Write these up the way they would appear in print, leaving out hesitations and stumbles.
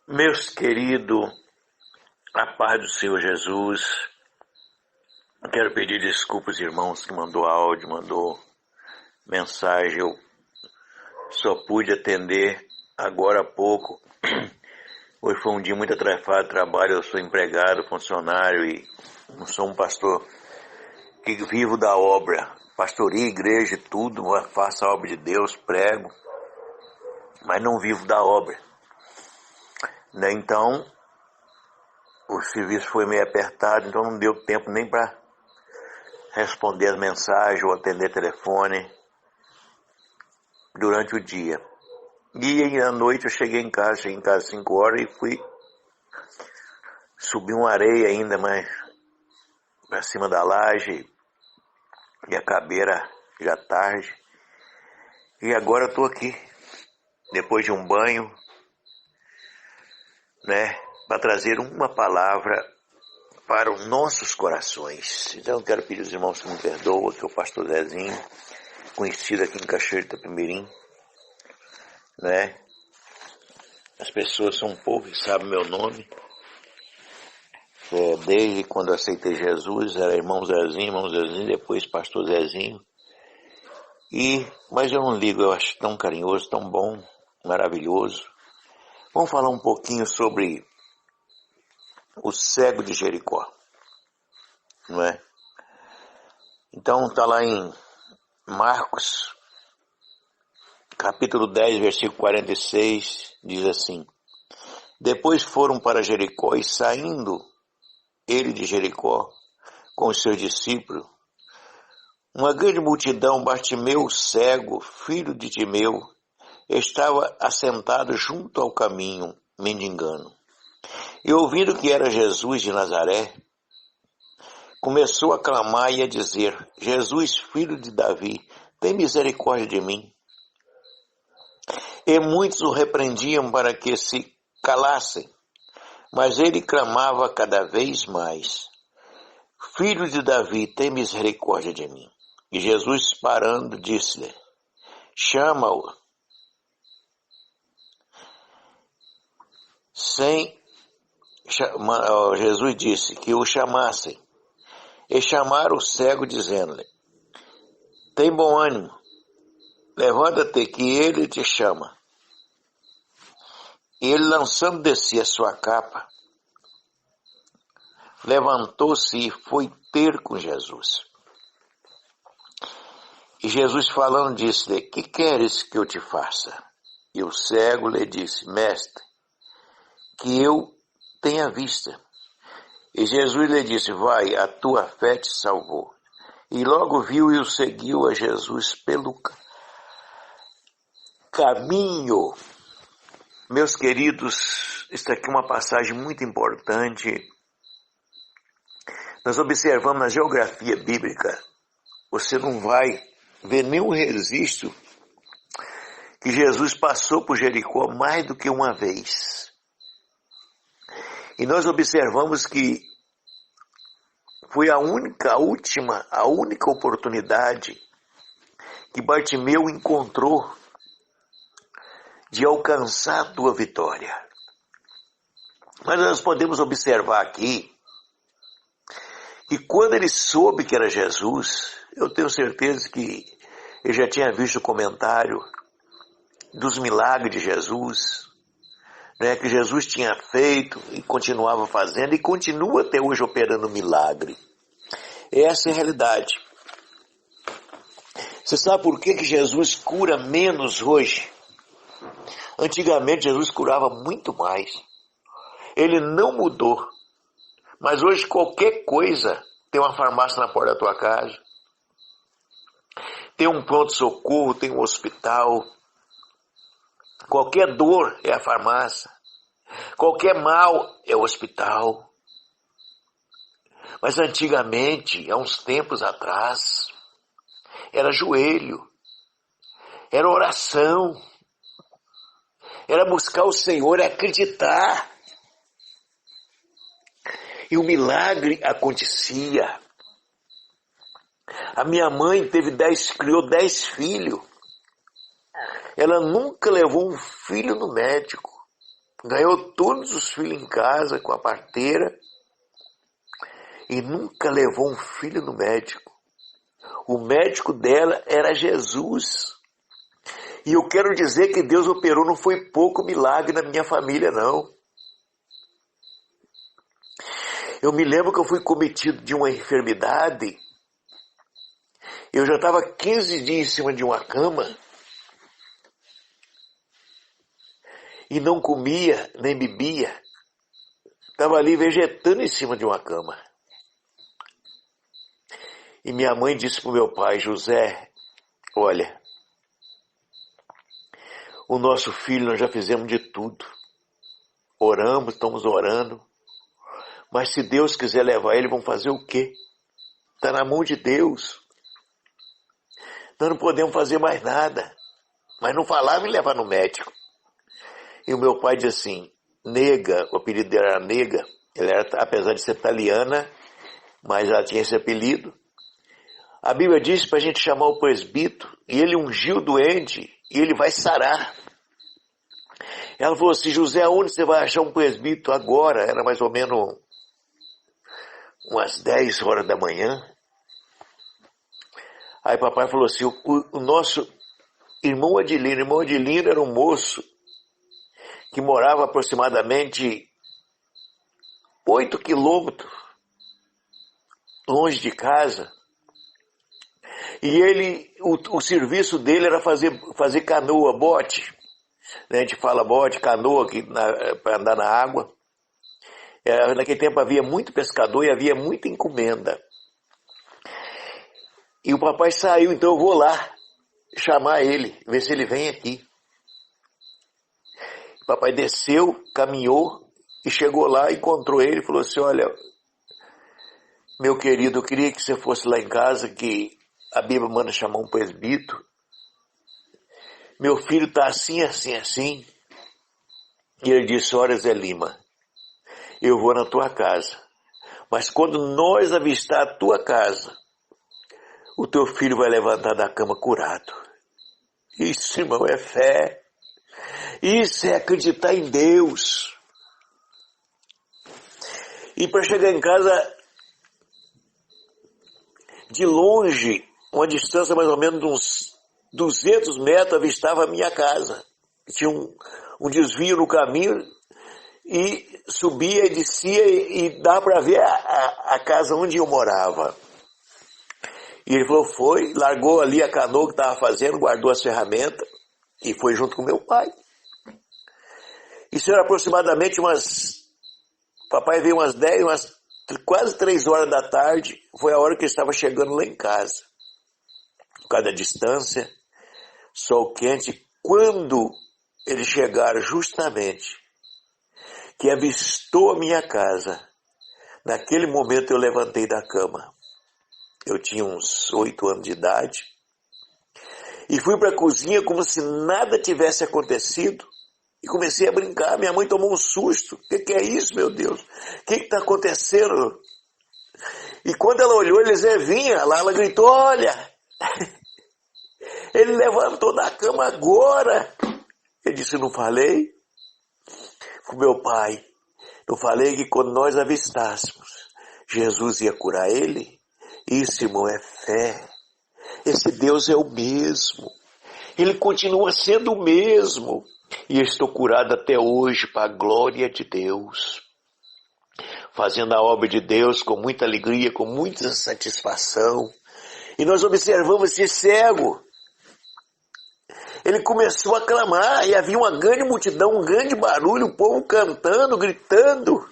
Meus queridos, a paz do Senhor Jesus, quero pedir desculpas, irmãos, que mandou áudio, mandou mensagem. Eu só pude atender agora há pouco. Hoje foi um dia muito atarefado de trabalho. Eu sou empregado, funcionário e não sou um pastor que vivo da obra. Pastoria, igreja, tudo, faço a obra de Deus, prego, mas não vivo da obra. Então, o serviço foi meio apertado, então não deu tempo nem para responder as mensagens ou atender telefone durante o dia. E à noite eu cheguei em casa às 5 horas e fui subir uma areia ainda mais para cima da laje e acabei já tarde. E agora eu estou aqui, depois de um banho, para trazer uma palavra para os nossos corações. Então eu quero pedir aos irmãos que me perdoem, que é o pastor Zezinho, conhecido aqui em Cachoeiro de Itapemirim, As pessoas são um pouco que sabem meu nome. Desde quando eu aceitei Jesus, era irmão Zezinho, depois pastor Zezinho. Mas eu não ligo, eu acho tão carinhoso, tão bom, maravilhoso. Vamos falar um pouquinho sobre o cego de Jericó, não é? Então está lá em Marcos, capítulo 10, versículo 46, diz assim: Depois foram para Jericó e saindo ele de Jericó com os seus discípulos, uma grande multidão, Bartimeu, cego, filho de Timeu, estava assentado junto ao caminho, mendigando. E ouvindo que era Jesus de Nazaré, começou a clamar e a dizer: Jesus, filho de Davi, tem misericórdia de mim. E muitos o repreendiam para que se calassem, mas ele clamava cada vez mais: Filho de Davi, tem misericórdia de mim. E Jesus, parando, disse-lhe: Chama-o. Jesus disse que o chamassem. E chamaram o cego, dizendo-lhe: Tem bom ânimo, levanta-te, que ele te chama. E ele, lançando de si a sua capa, levantou-se e foi ter com Jesus. E Jesus, falando, disse-lhe: Que queres que eu te faça? E o cego lhe disse: Mestre, que eu tenha vista. E Jesus lhe disse: Vai, a tua fé te salvou. E logo viu e o seguiu a Jesus pelo caminho. Meus queridos, está aqui uma passagem muito importante. Nós observamos na geografia bíblica, você não vai ver nenhum registro que Jesus passou por Jericó mais do que uma vez. E nós observamos que foi a única oportunidade que Bartimeu encontrou de alcançar a tua vitória. Mas nós podemos observar aqui que quando ele soube que era Jesus, eu tenho certeza que ele já tinha visto o comentário dos milagres de Jesus, que Jesus tinha feito e continuava fazendo e continua até hoje operando milagre. Essa é a realidade. Você sabe por que Jesus cura menos hoje? Antigamente Jesus curava muito mais. Ele não mudou. Mas hoje qualquer coisa, tem uma farmácia na porta da tua casa, tem um pronto-socorro, tem um hospital. Qualquer dor é a farmácia. Qualquer mal é o hospital. Mas antigamente, há uns tempos atrás, era joelho, era oração, era buscar o Senhor e acreditar. E o milagre acontecia. A minha mãe criou 10 filhos. Ela nunca levou um filho no médico. ganhou todos os filhos em casa com a parteira e nunca levou um filho no médico. O médico dela era Jesus. E eu quero dizer que Deus operou, não foi pouco milagre na minha família, não. Eu me lembro que eu fui cometido de uma enfermidade. Eu já estava 15 dias em cima de uma cama e não comia nem bebia. Estava ali vegetando em cima de uma cama. E minha mãe disse para o meu pai, José, olha, o nosso filho nós já fizemos de tudo. Oramos, estamos orando. Mas se Deus quiser levar ele, vamos fazer o quê? Está na mão de Deus. Nós não podemos fazer mais nada. Mas não falava em levar no médico. E o meu pai disse assim, Nega, o apelido dela era Nega. Ela era, apesar de ser italiana, mas ela tinha esse apelido. A Bíblia diz para a gente chamar o presbítero, e ele ungiu o doente, e ele vai sarar. Ela falou assim, José, onde você vai achar um presbítero agora? Era mais ou menos umas 10 horas da manhã. Aí papai falou assim, o nosso irmão Adilino era um moço que morava aproximadamente 8 quilômetros longe de casa. E ele, o serviço dele era fazer canoa, bote. A gente fala bote, canoa para andar na água. Naquele tempo havia muito pescador e havia muita encomenda. E o papai saiu, então eu vou lá chamar ele, ver se ele vem aqui. O papai desceu, caminhou e chegou lá, encontrou ele e falou assim, olha, meu querido, eu queria que você fosse lá em casa, que a Bíblia manda chamar um presbítero. Meu filho está assim, assim, assim. E ele disse, olha Zé Lima, eu vou na tua casa. Mas quando nós avistar a tua casa, o teu filho vai levantar da cama curado. Isso, irmão, é fé. Isso é acreditar em Deus. E para chegar em casa, de longe, uma distância mais ou menos de uns 200 metros, avistava a minha casa. Tinha um desvio no caminho e subia e descia e dá para ver a casa onde eu morava. E ele falou, foi, largou ali a canoa que estava fazendo, guardou as ferramentas e foi junto com meu pai. Isso era aproximadamente papai veio quase 3 horas da tarde, foi a hora que ele estava chegando lá em casa. Por causa da distância, sol quente, quando ele chegar justamente, que avistou a minha casa, naquele momento eu levantei da cama. Eu tinha uns 8 anos de idade. E fui para a cozinha como se nada tivesse acontecido. E comecei a brincar. Minha mãe tomou um susto. O que é isso, meu Deus? O que está acontecendo? E quando ela olhou, ele Zé vinha lá, ela gritou, olha, ele levantou da cama agora. Eu disse, não falei? Com meu pai, não falei que quando nós avistássemos, Jesus ia curar ele? Isso, irmão, é fé. Esse Deus é o mesmo. Ele continua sendo o mesmo. E eu estou curado até hoje para a glória de Deus. Fazendo a obra de Deus com muita alegria, com muita satisfação. E nós observamos esse cego. Ele começou a clamar e havia uma grande multidão, um grande barulho, o povo cantando, gritando.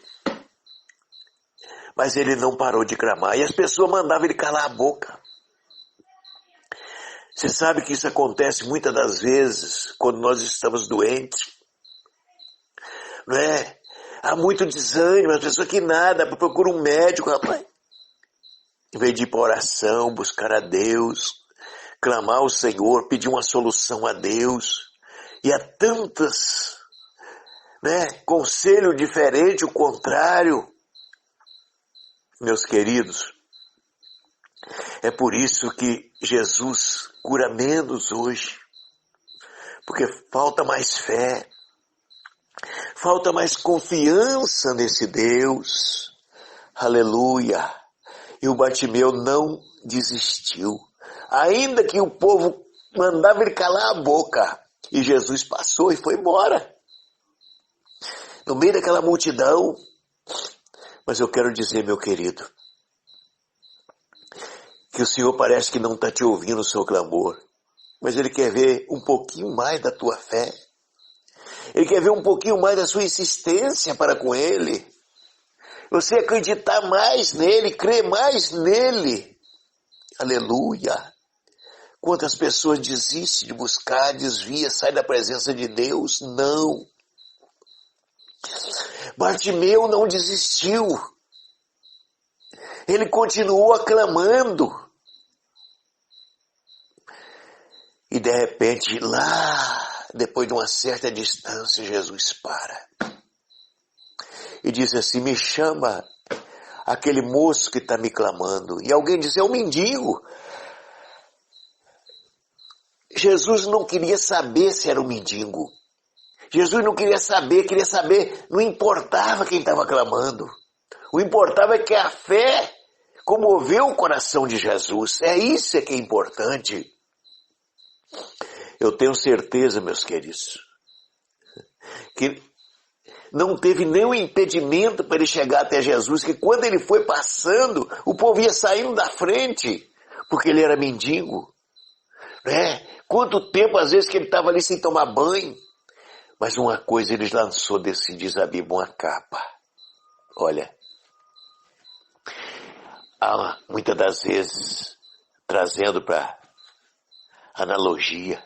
Mas ele não parou de clamar e as pessoas mandavam ele calar a boca. Você sabe que isso acontece muitas das vezes quando nós estamos doentes. Não é? Há muito desânimo, as pessoas que nada, procuram um médico, rapaz. Em vez de ir para oração, buscar a Deus, clamar ao Senhor, pedir uma solução a Deus. E há tantas, conselho diferente, o contrário. Meus queridos, é por isso que Jesus cura menos hoje, porque falta mais fé. Falta mais confiança nesse Deus. Aleluia. E o Bartimeu não desistiu. Ainda que o povo mandava ele calar a boca. E Jesus passou e foi embora. No meio daquela multidão. Mas eu quero dizer, meu querido, que o Senhor parece que não está te ouvindo o seu clamor. Mas Ele quer ver um pouquinho mais da tua fé. Ele quer ver um pouquinho mais da sua insistência para com Ele. Você acreditar mais nele, crer mais nele. Aleluia. Quantas pessoas desistem de buscar, desvia, sai da presença de Deus? Não. Bartimeu não desistiu. Ele continuou aclamando. E de repente, lá, depois de uma certa distância, Jesus para. E diz assim, me chama aquele moço que está me clamando. E alguém diz, é um mendigo. Jesus não queria saber se era um mendigo. Jesus não queria saber, não importava quem estava clamando. O importava é que a fé comoveu o coração de Jesus. É isso que é importante. Eu tenho certeza, meus queridos, que não teve nenhum impedimento para ele chegar até Jesus, que quando ele foi passando, o povo ia saindo da frente, porque ele era mendigo. Né? Quanto tempo, às vezes, que ele estava ali sem tomar banho. Mas uma coisa ele lançou desse, diz a Bíblia, uma capa. Olha, muitas das vezes, trazendo para analogia,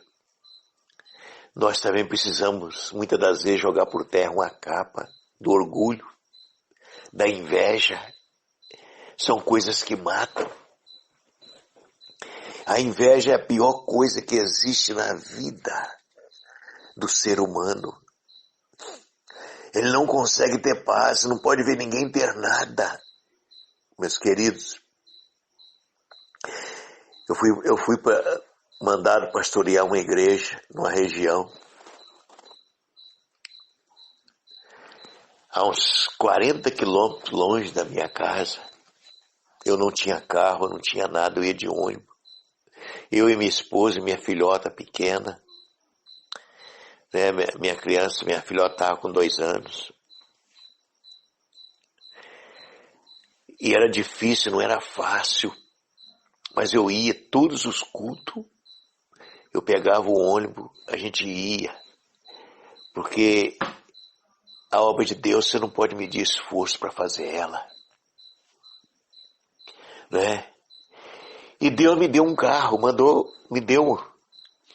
nós também precisamos, muitas das vezes, jogar por terra uma capa do orgulho, da inveja. São coisas que matam. A inveja é a pior coisa que existe na vida do ser humano. Ele não consegue ter paz, não pode ver ninguém ter nada. Meus queridos, eu fui mandado pastorear uma igreja numa região. A uns 40 quilômetros longe da minha casa. Eu não tinha carro, não tinha nada, eu ia de ônibus. Eu e minha esposa e minha filhota pequena. Né, minha filhota estava com 2 anos. E era difícil, não era fácil. Mas eu ia todos os cultos. Eu pegava o ônibus, a gente ia. Porque a obra de Deus, você não pode medir esforço para fazer ela. Né? E Deus me deu um carro, me deu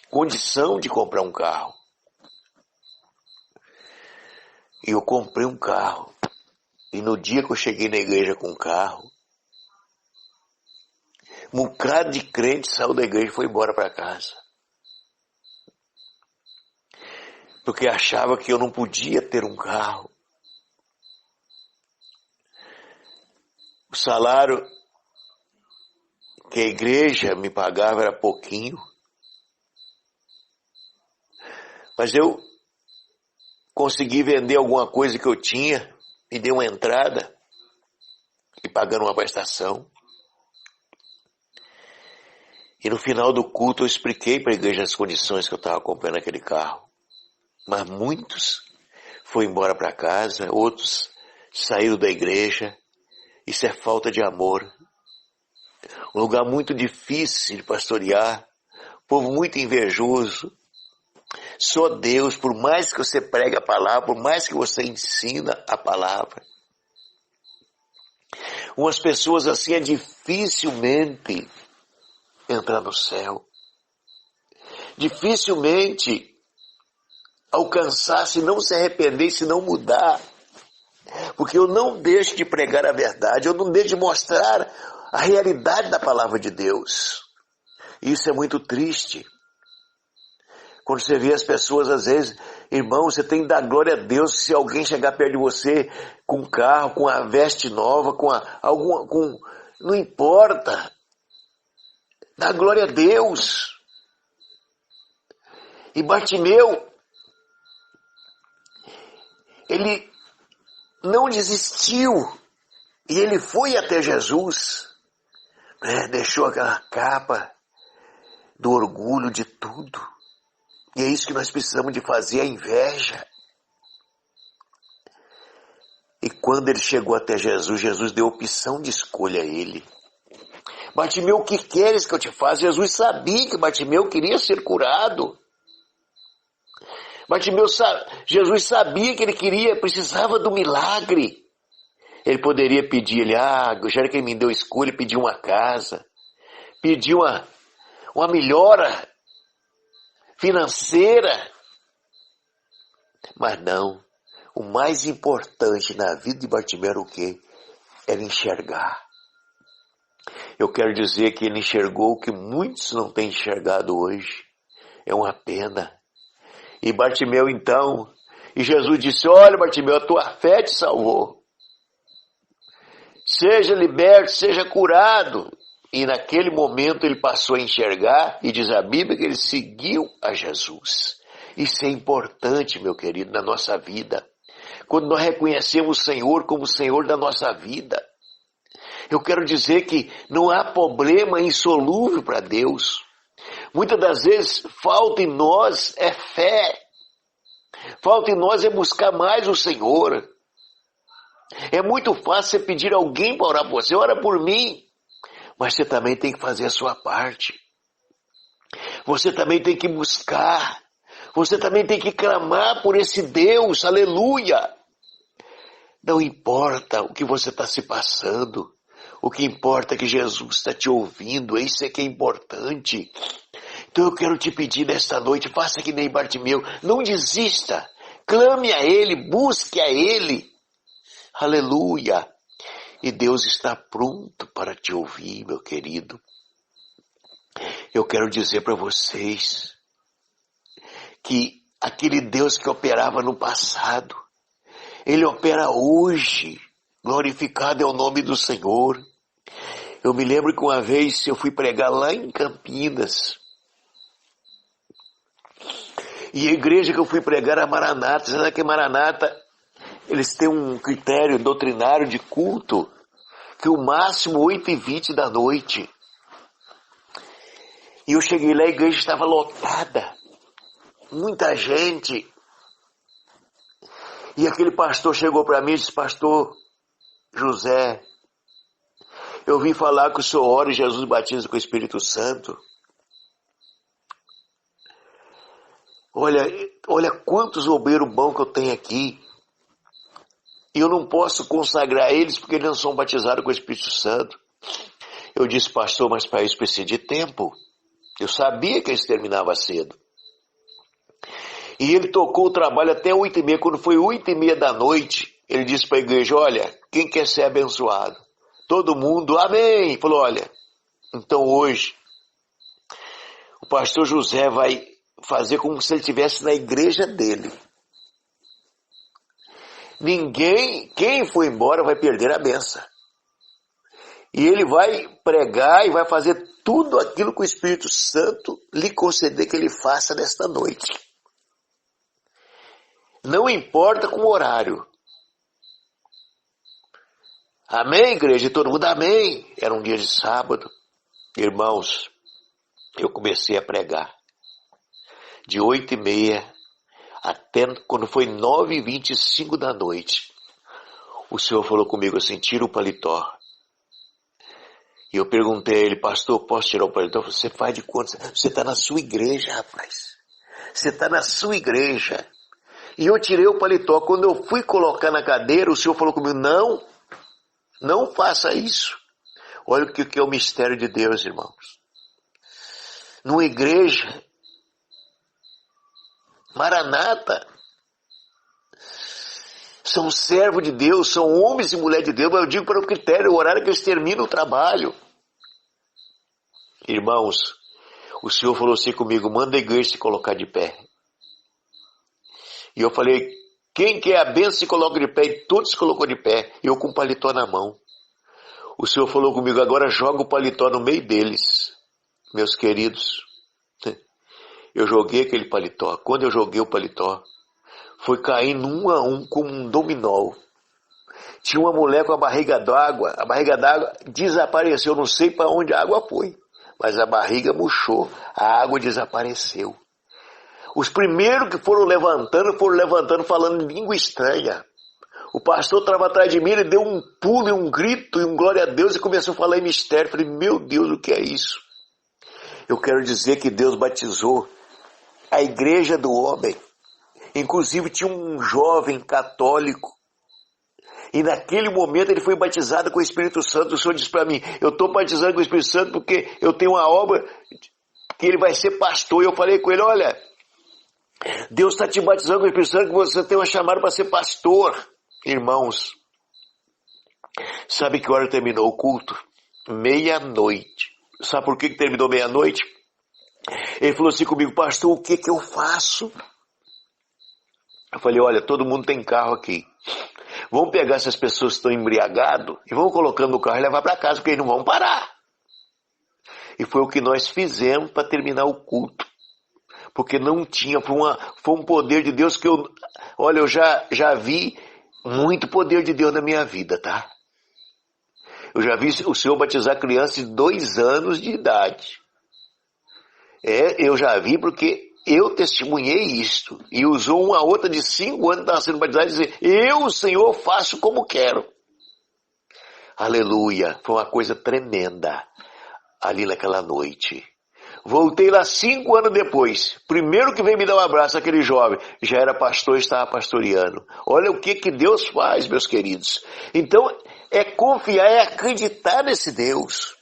condição de comprar um carro. E eu comprei um carro. E no dia que eu cheguei na igreja com o carro, um bocado de crente saiu da igreja e foi embora para casa. Porque achava que eu não podia ter um carro. O salário que a igreja me pagava era pouquinho. Mas eu consegui vender alguma coisa que eu tinha, me deu uma entrada e pagando uma prestação. E no final do culto eu expliquei para a igreja as condições que eu estava comprando aquele carro. Mas muitos foram embora para casa, outros saíram da igreja. Isso é falta de amor. Um lugar muito difícil de pastorear, povo muito invejoso. Só Deus, por mais que você pregue a palavra, por mais que você ensina a palavra. Umas pessoas assim é dificilmente entrar no céu. Dificilmente alcançar se não se arrepender, se não mudar. Porque eu não deixo de pregar a verdade, eu não deixo de mostrar a realidade da palavra de Deus. Isso é muito triste. Quando você vê as pessoas, às vezes, irmão, você tem que dar glória a Deus se alguém chegar perto de você com um carro, com a veste nova, não importa. Dá glória a Deus. E Bartimeu, ele não desistiu e ele foi até Jesus, né? Deixou aquela capa do orgulho de tudo. E é isso que nós precisamos de fazer, a inveja. E quando ele chegou até Jesus, Jesus deu opção de escolha a ele. Bartimeu, o que queres que eu te faça? Jesus sabia que Bartimeu queria ser curado. Jesus sabia que ele precisava do milagre. Ele poderia pedir, já que ele me deu escolha, pedir uma casa, pedir uma melhora financeira. Mas não. O mais importante na vida de Bartimeu era o quê? Era enxergar. Eu quero dizer que ele enxergou o que muitos não têm enxergado hoje. É uma pena. E Bartimeu então, e Jesus disse, olha Bartimeu, a tua fé te salvou. Seja liberto, seja curado. E naquele momento ele passou a enxergar, e diz a Bíblia que ele seguiu a Jesus. Isso é importante, meu querido, na nossa vida. Quando nós reconhecemos o Senhor como o Senhor da nossa vida. Eu quero dizer que não há problema insolúvel para Deus. Muitas das vezes falta em nós é fé. Falta em nós é buscar mais o Senhor. É muito fácil você pedir a alguém para orar por você. Ora por mim. Mas você também tem que fazer a sua parte. Você também tem que buscar. Você também tem que clamar por esse Deus. Aleluia. Não importa o que você está se passando. O que importa é que Jesus está te ouvindo. Isso é que é importante. Então eu quero te pedir nesta noite, faça que nem Bartimeu. Não desista. Clame a Ele, busque a Ele. Aleluia. E Deus está pronto para te ouvir, meu querido. Eu quero dizer para vocês que aquele Deus que operava no passado, Ele opera hoje. Glorificado é o nome do Senhor. Eu me lembro que uma vez eu fui pregar lá em Campinas. E a igreja que eu fui pregar era Maranata. Você sabe que Maranata, eles têm um critério doutrinário de culto, que o máximo 8h20 da noite. E eu cheguei lá, a igreja estava lotada. Muita gente. E aquele pastor chegou para mim e disse, pastor José, eu vim falar que o senhor ora e Jesus batiza com o Espírito Santo. Olha quantos obreiros bons que eu tenho aqui. E eu não posso consagrar eles porque eles não são batizados com o Espírito Santo. Eu disse, pastor, mas para isso precisa de tempo. Eu sabia que eles terminavam cedo. E ele tocou o trabalho até 8h30. Quando foi 8h30 da noite, ele disse para a igreja, olha, quem quer ser abençoado? Todo mundo, amém. Falou, olha, então hoje, o pastor José vai fazer como se ele estivesse na igreja dele. Quem foi embora vai perder a benção. E ele vai pregar e vai fazer tudo aquilo que o Espírito Santo lhe conceder que ele faça nesta noite. Não importa com o horário. Amém, igreja? E todo mundo, amém. Era um dia de sábado. Irmãos, eu comecei a pregar. De 8h30 até quando foi 9h25 da noite. O Senhor falou comigo assim, tira o paletó. E eu perguntei a ele, pastor, posso tirar o paletó? Você faz de conta? Você está na sua igreja, rapaz. Você está na sua igreja. E eu tirei o paletó. Quando eu fui colocar na cadeira, o Senhor falou comigo, não faça isso. Olha o que é o mistério de Deus, irmãos. Numa igreja, Maranata, são servos de Deus, são homens e mulheres de Deus, mas eu digo para o critério, o horário que eles terminam o trabalho. Irmãos, o Senhor falou assim comigo, manda a igreja se colocar de pé. E eu falei, quem quer a bênção se coloca de pé, e todos se colocou de pé, eu com o paletó na mão. O Senhor falou comigo, agora joga o paletó no meio deles, meus queridos. Eu joguei aquele paletó. Quando eu joguei o paletó, foi caindo um a um como um dominó. Tinha uma mulher com a barriga d'água desapareceu, não sei para onde a água foi, mas a barriga murchou, a água desapareceu. Os primeiros que foram levantando falando em língua estranha. O pastor estava atrás de mim, ele deu um pulo e um grito e um glória a Deus e começou a falar em mistério. Falei, meu Deus, o que é isso? Eu quero dizer que Deus batizou a igreja do homem. Inclusive tinha um jovem católico. E naquele momento ele foi batizado com o Espírito Santo. O Senhor disse para mim, eu estou batizando com o Espírito Santo porque eu tenho uma obra que ele vai ser pastor. E eu falei com ele, olha, Deus está te batizando com o Espírito Santo porque você tem uma chamada para ser pastor. Irmãos, sabe que hora terminou o culto? 12:30. Sabe por que terminou 12:30? Ele falou assim comigo, pastor, o que eu faço? Eu falei, olha, todo mundo tem carro aqui. Vamos pegar essas pessoas que estão embriagadas e vamos colocando no carro e levar para casa, porque eles não vão parar. E foi o que nós fizemos para terminar o culto. Porque não tinha, foi um poder de Deus que eu já vi muito poder de Deus na minha vida, tá? Eu já vi o Senhor batizar crianças de 2 anos de idade. Eu já vi porque eu testemunhei isto. E usou uma outra de 5 anos que estava sendo batizada e dizer, eu, Senhor, faço como quero. Aleluia. Foi uma coisa tremenda ali naquela noite. Voltei lá 5 anos depois. Primeiro que veio me dar um abraço, aquele jovem, já era pastor e estava pastoreando. Olha o que Deus faz, meus queridos. Então, é confiar, é acreditar nesse Deus.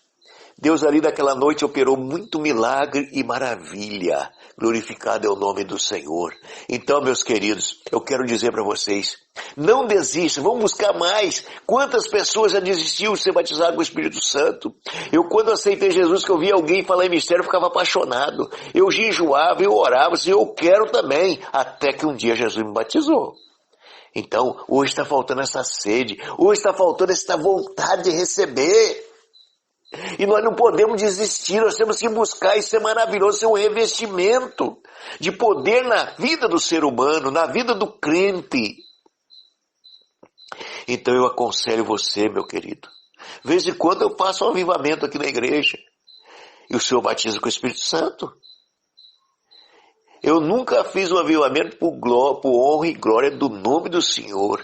Deus ali naquela noite operou muito milagre e maravilha. Glorificado é o nome do Senhor. Então, meus queridos, eu quero dizer para vocês, não desistam, vamos buscar mais. Quantas pessoas já desistiram de ser batizadas com o Espírito Santo? Eu, quando aceitei Jesus, que eu via alguém falar em mistério, eu ficava apaixonado. Eu jejuava, eu orava, assim, eu quero também. Até que um dia Jesus me batizou. Então, hoje está faltando essa sede, hoje está faltando essa vontade de receber. E nós não podemos desistir, nós temos que buscar, isso é maravilhoso, isso é um revestimento de poder na vida do ser humano, na vida do crente. Então eu aconselho você, meu querido, de vez em quando eu faço um avivamento aqui na igreja, e o Senhor batiza com o Espírito Santo. Eu nunca fiz um avivamento por honra e glória do nome do Senhor,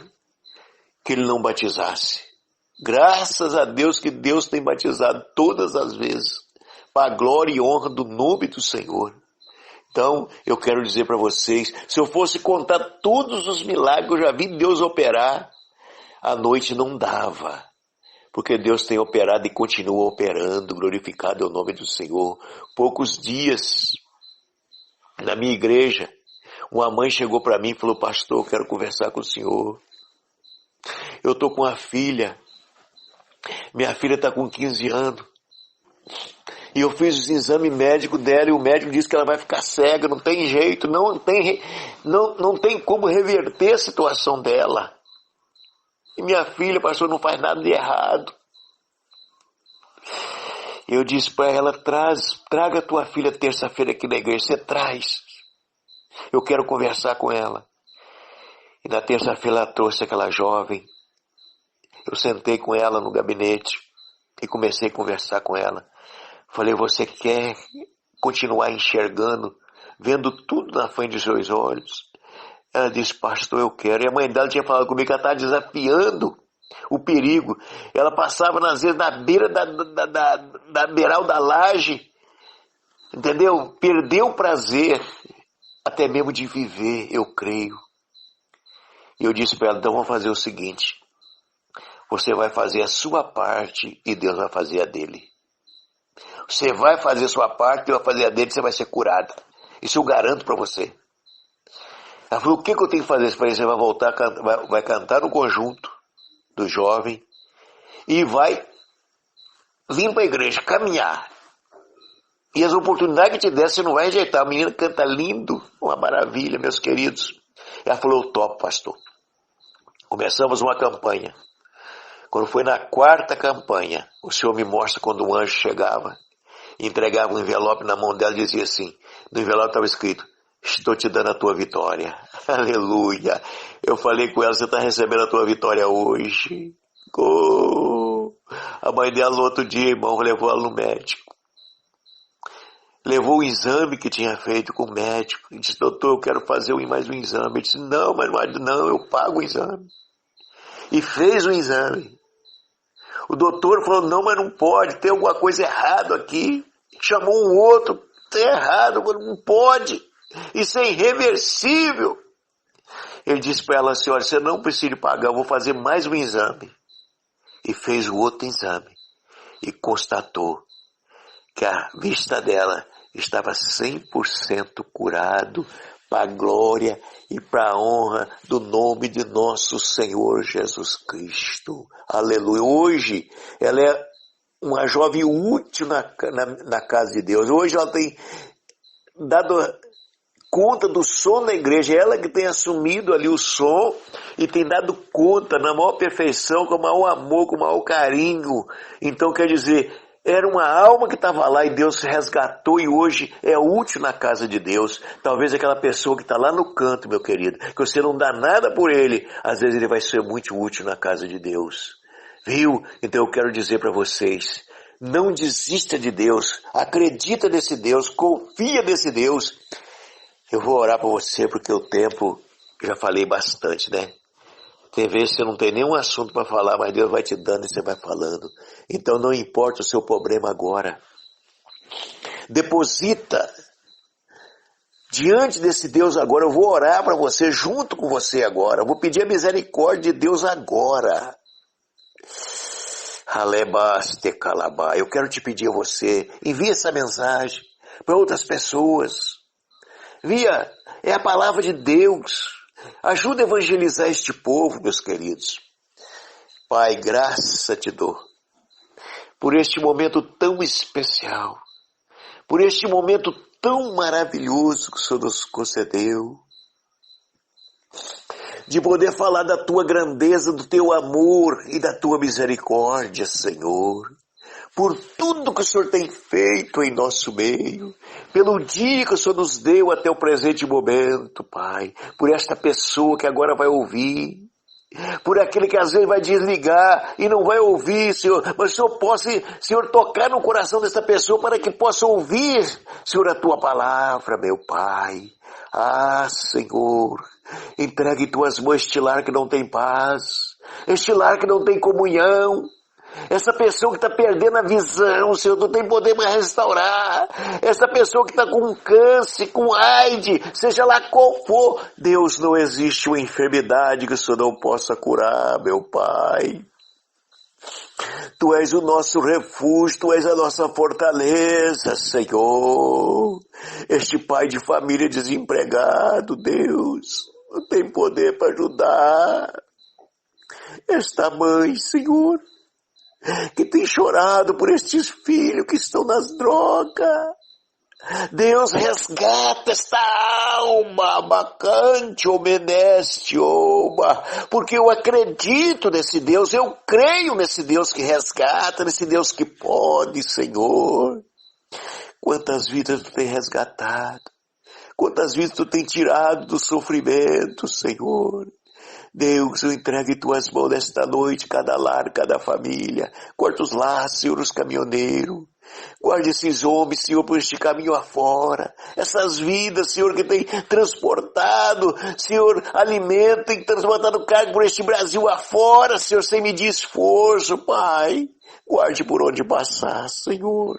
que Ele não batizasse. Graças a Deus que Deus tem batizado todas as vezes, para a glória e honra do nome do Senhor. Então, eu quero dizer para vocês, se eu fosse contar todos os milagres que eu já vi Deus operar, a noite não dava. Porque Deus tem operado e continua operando, glorificado é o nome do Senhor. Poucos dias, na minha igreja, uma mãe chegou para mim e falou, pastor, eu quero conversar com o senhor. Eu estou com uma filha. Minha filha está com 15 anos. E eu fiz os exames médicos dela e o médico disse que ela vai ficar cega, não tem jeito, não tem como reverter a situação dela. E minha filha, pastor, não faz nada de errado. Eu disse para ela, traga a tua filha terça-feira aqui na igreja, você traz. Eu quero conversar com ela. E na terça-feira ela trouxe aquela jovem. Eu sentei com ela no gabinete e comecei a conversar com ela. Falei, você quer continuar enxergando, vendo tudo na frente dos seus olhos? Ela disse, pastor, eu quero. E a mãe dela tinha falado comigo que ela estava desafiando o perigo. Ela passava, às vezes, na beira da beiral da laje, entendeu? Perdeu o prazer, até mesmo de viver, eu creio. E eu disse para ela, então vamos fazer o seguinte. Você vai fazer a sua parte e Deus vai fazer a dele. Você vai fazer a sua parte, Deus vai fazer a dele, você vai ser curada. Isso eu garanto para você. Ela falou, o que eu tenho que fazer? Eu falei, você vai voltar, vai cantar no conjunto do jovem e vai vir para a igreja, caminhar. E as oportunidades que te der, você não vai rejeitar. A menina canta lindo, uma maravilha, meus queridos. Ela falou, eu topo, pastor. Começamos uma campanha. Quando foi na 4ª campanha, o Senhor me mostra quando um anjo chegava, entregava um envelope na mão dela e dizia assim, no envelope estava escrito, estou te dando a tua vitória. Aleluia. Eu falei com ela, você está recebendo a tua vitória hoje. A mãe dela no outro dia, irmão, levou ela no médico. Levou o exame que tinha feito com o médico. E disse, doutor, eu quero fazer mais um exame. Ele disse, não, mas não, eu pago o exame. E fez o exame. O doutor falou, não, mas não pode, tem alguma coisa errada aqui. Chamou um outro, está errado, não pode. Isso é irreversível. Ele disse para ela, senhora, você não precisa pagar, eu vou fazer mais um exame. E fez o outro exame. E constatou que a vista dela estava 100% curado para a glória e para a honra do nome de nosso Senhor Jesus Cristo. Aleluia. Hoje ela é uma jovem útil na casa de Deus. Hoje ela tem dado conta do som na igreja. Ela que tem assumido ali o som e tem dado conta na maior perfeição, com o maior amor, com o maior carinho. Então quer dizer, era uma alma que estava lá e Deus resgatou e hoje é útil na casa de Deus. Talvez aquela pessoa que está lá no canto, meu querido, que você não dá nada por ele, às vezes ele vai ser muito útil na casa de Deus. Viu? Então eu quero dizer para vocês, não desista de Deus, acredita nesse Deus, confia nesse Deus. Eu vou orar para você porque o tempo, já falei bastante, né? Tem vezes que você não tem nenhum assunto para falar, mas Deus vai te dando e você vai falando. Então não importa o seu problema agora. Deposita diante desse Deus agora. Eu vou orar para você, junto com você agora. Eu vou pedir a misericórdia de Deus agora. Alebaste calabá. Eu quero te pedir a você, envie essa mensagem para outras pessoas. É a palavra de Deus. Ajuda a evangelizar este povo, meus queridos. Pai, graça te dou por este momento tão especial, por este momento tão maravilhoso que o Senhor nos concedeu, de poder falar da tua grandeza, do teu amor e da tua misericórdia, Senhor. Por tudo que o Senhor tem feito em nosso meio, pelo dia que o Senhor nos deu até o presente momento, Pai, por esta pessoa que agora vai ouvir, por aquele que às vezes vai desligar e não vai ouvir, Senhor, mas o Senhor possa, Senhor, tocar no coração dessa pessoa para que possa ouvir, Senhor, a tua palavra, meu Pai. Ah, Senhor, entregue em tuas mãos este lar que não tem paz, este lar que não tem comunhão, essa pessoa que está perdendo a visão, Senhor, não tem poder mais restaurar. Essa pessoa que está com câncer, com AIDS, seja lá qual for. Deus, não existe uma enfermidade que o Senhor não possa curar, meu Pai. Tu és o nosso refúgio, Tu és a nossa fortaleza, Senhor. Este pai de família desempregado, Deus, não tem poder para ajudar. Esta mãe, Senhor, que tem chorado por estes filhos que estão nas drogas. Deus, resgata esta alma, bacante, obedece, porque eu acredito nesse Deus, eu creio nesse Deus que resgata, nesse Deus que pode, Senhor. Quantas vidas Tu tem resgatado, quantas vidas Tu tem tirado do sofrimento, Senhor. Deus, eu entrego em Tuas mãos nesta noite cada lar, cada família. Corta os laços, Senhor, os caminhoneiros. Guarde esses homens, Senhor, por este caminho afora. Essas vidas, Senhor, que tem transportado, Senhor, alimento, tem transportado carga por este Brasil afora, Senhor, sem medir esforço, Pai. Guarde por onde passar, Senhor.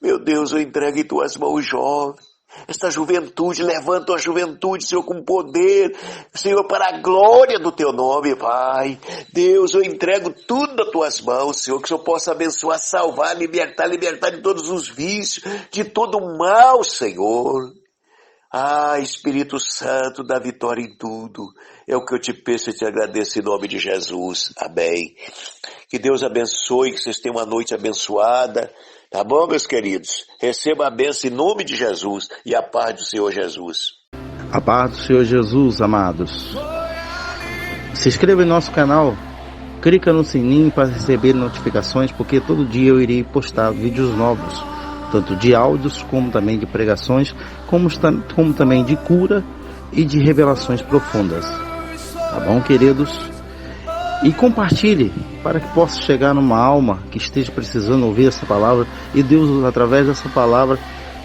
Meu Deus, eu entrego em Tuas mãos, jovem. Esta juventude, levanta a juventude, Senhor, com poder, Senhor, para a glória do Teu nome, Pai. Deus, eu entrego tudo nas Tuas mãos, Senhor, que o Senhor possa abençoar, salvar, libertar de todos os vícios, de todo o mal, Senhor. Ah, Espírito Santo, dá vitória em tudo. É o que eu te peço e te agradeço em nome de Jesus. Amém. Que Deus abençoe, que vocês tenham uma noite abençoada. Tá bom, meus queridos? Receba a bênção em nome de Jesus e a paz do Senhor Jesus. A paz do Senhor Jesus, amados. Se inscreva em nosso canal, clica no sininho para receber notificações, porque todo dia eu irei postar vídeos novos. tanto de áudios, como também de pregações, como também de cura e de revelações profundas. Tá bom, queridos? E compartilhe para que possa chegar numa alma que esteja precisando ouvir essa palavra e Deus, através dessa palavra,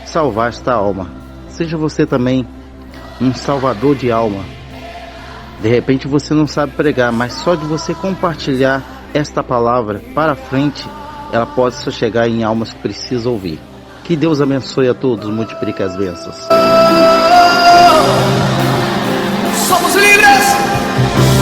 salvar esta alma. Seja você também um salvador de alma. De repente você não sabe pregar, mas só de você compartilhar esta palavra para frente, ela pode só chegar em almas que precisam ouvir. Que Deus abençoe a todos, multiplique as bênçãos. Somos livres!